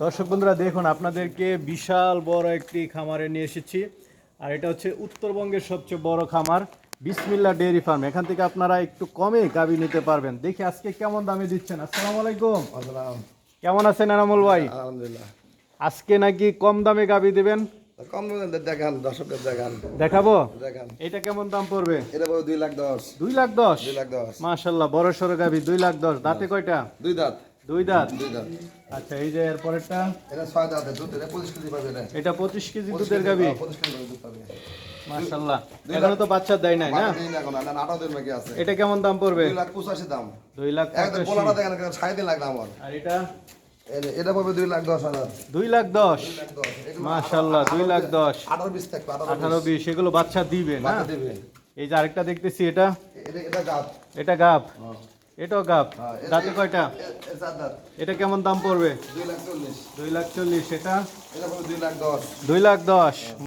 দর্শক বন্ধুরা দেখুন, আপনাদেরকে বিশাল বড় একটি খামারে নিয়ে এসেছি। আর এটা হচ্ছে উত্তরবঙ্গের সবচেয়ে বড় খামার বিসমিল্লাহ ডেয়ারি ফার্ম। এখান থেকে আপনারা একটু কমে গাভী নিতে পারবেন। দেখি আজকে কেমন দামে দিচ্ছেন। আসসালামু আলাইকুম। কেমন আছেন এনামুল ভাই? আলহামদুলিল্লাহ। আজকে নাকি কম দামে গাভী দিবেন? কম দেখান, দর্শকদের দেখান। দেখাবো। দেখান। এটা কেমন দাম পড়বে? এটা বড় 2,10,000। 2,10,000। 2,10,000। মাশাআল্লাহ, বড় সড়ো গাভী 2,10,000। দাঁতে কয়টা? দুই দাঁত। দুই দাঁত। দুই দাঁত। আচ্ছা, এই যে এর পরেরটা, এটা 6 দাঁতের দুধ, এটা 25 কেজি পাবে এটা। এটা 25 কেজি দুধের গাভী। 25 কেজি দুধ পাবে। মাশাআল্লাহ, এখনো তো বাচ্চা দেয় নাই না? দিন এখন না 8 দিন বাকি আছে। এটা কেমন দাম পড়বে? 2,85,000 দাম। 2,85,000। একদম পোলাটা দেখেন, 3.5 লাখ দাম আমার। আর এটা এটা পাবে 2,10,000। 2,10,000। 2,10,000। মাশাআল্লাহ, 2,10,000। 18-20 থাকবে, 18-20 এগুলো বাচ্চা দিবে না? বাচ্চা দেবে। এই যে আরেকটা দেখতেছি, এটা এটা গাব। এটা গাব। হ্যাঁ। এটাও গাব। দাঁতে কয়টা? এ 4 দাঁত। এটা কেমন দাম পড়বে? 2,40,000। 2,40,000। এটা এটা পাবে 2,10,000। 2,10,000।